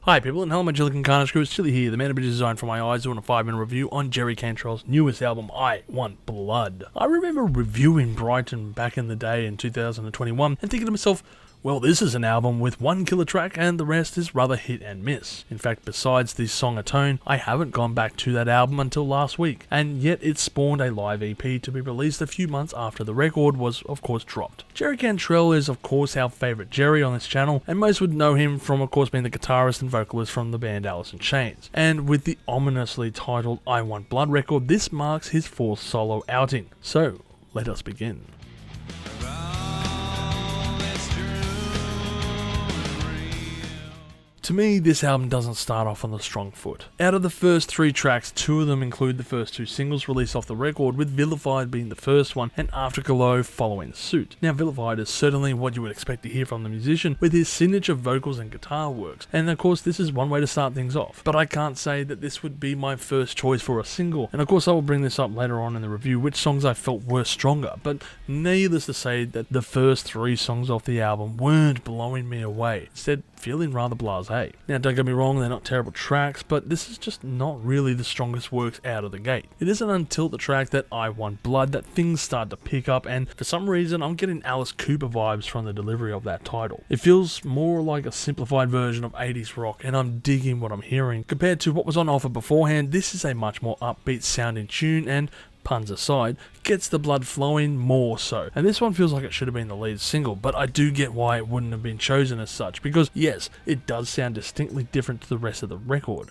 Hi people, and hello my Jellican Carnage crew, it's Chili here, the man of designed for my eyes, doing a 5-minute review on Jerry Cantrell's newest album, I Want Blood. I remember reviewing Brighton back in the day in 2021 and thinking to myself, well, this is an album with one killer track and the rest is rather hit and miss. In fact, besides this song Atone, I haven't gone back to that album until last week, and yet it spawned a live EP to be released a few months after the record was of course dropped. Jerry Cantrell is of course our favourite Jerry on this channel, and most would know him from of course being the guitarist and vocalist from the band Alice in Chains. And with the ominously titled I Want Blood record, this marks his 4th solo outing. So, let us begin. To me, this album doesn't start off on the strong foot. Out of the first 3 tracks, 2 of them include the first 2 singles released off the record, with Vilified being the first one and Afterglow following suit. Now, Vilified is certainly what you would expect to hear from the musician, with his signature vocals and guitar works, and of course this is one way to start things off. But I can't say that this would be my first choice for a single, and of course I will bring this up later on in the review, which songs I felt were stronger, but needless to say that the first 3 songs off the album weren't blowing me away, instead feeling rather blasé. Now don't get me wrong, they're not terrible tracks, but this is just not really the strongest works out of the gate. It isn't until the track that I Want Blood that things start to pick up, and for some reason I'm getting Alice Cooper vibes from the delivery of that title. It feels more like a simplified version of 80s rock, and I'm digging what I'm hearing. Compared to what was on offer beforehand, this is a much more upbeat sounding tune, and puns aside, gets the blood flowing more so. And this one feels like it should have been the lead single, but I do get why it wouldn't have been chosen as such, because yes, it does sound distinctly different to the rest of the record.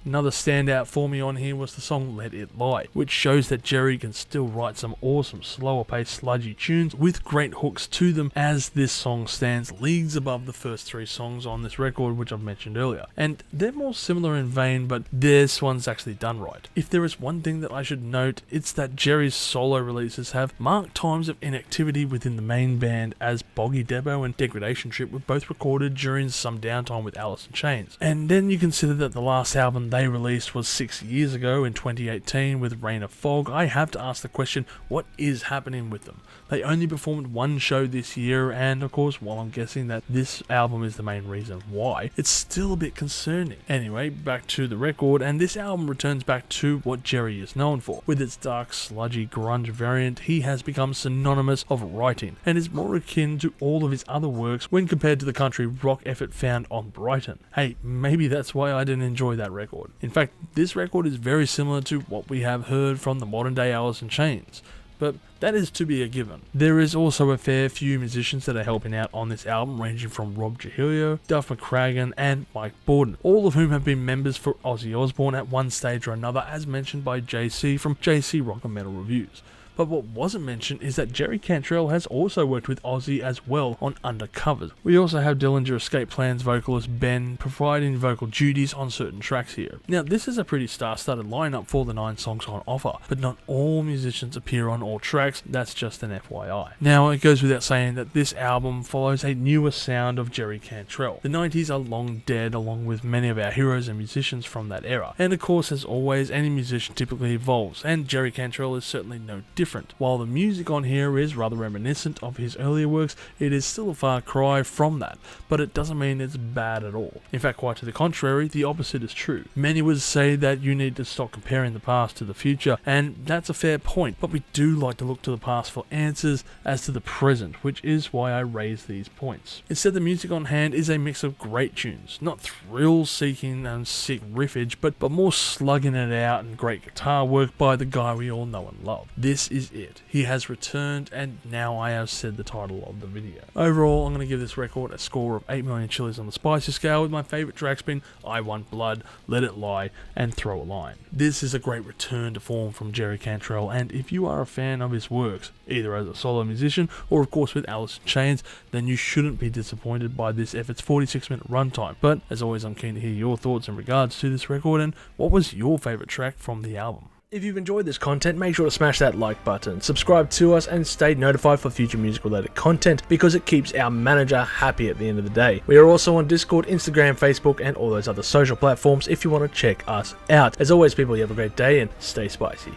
Another standout for me on here was the song Let It Lie, which shows that Jerry can still write some awesome slower paced sludgy tunes with great hooks to them, as this song stands leagues above the first 3 songs on this record which I've mentioned earlier. And they're more similar in vein, but this one's actually done right. If there is one thing that I should note, it's that Jerry's solo releases have marked times of inactivity within the main band, as Boggy Debo and Degradation Trip were both recorded during some downtime with Alice in Chains. And then you consider that the last album they released was 6 years ago in 2018 with Rain of Fog. I have to ask the question, what is happening with them? They only performed 1 show this year, and of course, while I'm guessing that this album is the main reason why, it's still a bit concerning. Anyway, back to the record, and this album returns back to what Jerry is known for. With its dark, sludgy grunge variant, he has become synonymous of writing, and is more akin to all of his other works when compared to the country rock effort found on Brighton. Hey, maybe that's why I didn't enjoy that record. In fact, this record is very similar to what we have heard from the modern day Alice in Chains, but that is to be a given. There is also a fair few musicians that are helping out on this album, ranging from Rob Trujillo, Duff McCragan and Mike Borden, all of whom have been members for Ozzy Osbourne at one stage or another, as mentioned by JC from JC Rock and Metal Reviews. But what wasn't mentioned is that Jerry Cantrell has also worked with Ozzy as well on Undercovers. We also have Dillinger Escape Plan's vocalist Ben providing vocal duties on certain tracks here. Now this is a pretty star-studded lineup for the 9 songs on offer, but not all musicians appear on all tracks, that's just an FYI. Now it goes without saying that this album follows a newer sound of Jerry Cantrell. The 90s are long dead, along with many of our heroes and musicians from that era. And of course, as always, any musician typically evolves, and Jerry Cantrell is certainly no different. While the music on here is rather reminiscent of his earlier works, it is still a far cry from that, but it doesn't mean it's bad at all. In fact, quite to the contrary, the opposite is true. Many would say that you need to stop comparing the past to the future, and that's a fair point, but we do like to look to the past for answers as to the present, which is why I raise these points. Instead, the music on hand is a mix of great tunes, not thrill-seeking and sick riffage, but more slugging it out and great guitar work by the guy we all know and love. This is it. He has returned, and now I have said the title of the video. Overall, I'm going to give this record a score of 8 million chilies on the spicy scale, with my favourite tracks being I Want Blood, Let It Lie, and Throw a Line. This is a great return to form from Jerry Cantrell, and if you are a fan of his works, either as a solo musician or of course with Alice in Chains, then you shouldn't be disappointed by this effort's 46-minute runtime. But as always, I'm keen to hear your thoughts in regards to this record, and what was your favourite track from the album? If you've enjoyed this content, make sure to smash that like button, subscribe to us, and stay notified for future music related content, because it keeps our manager happy at the end of the day. We are also on Discord, Instagram, Facebook, and all those other social platforms if you want to check us out. As always, people, you have a great day and stay spicy.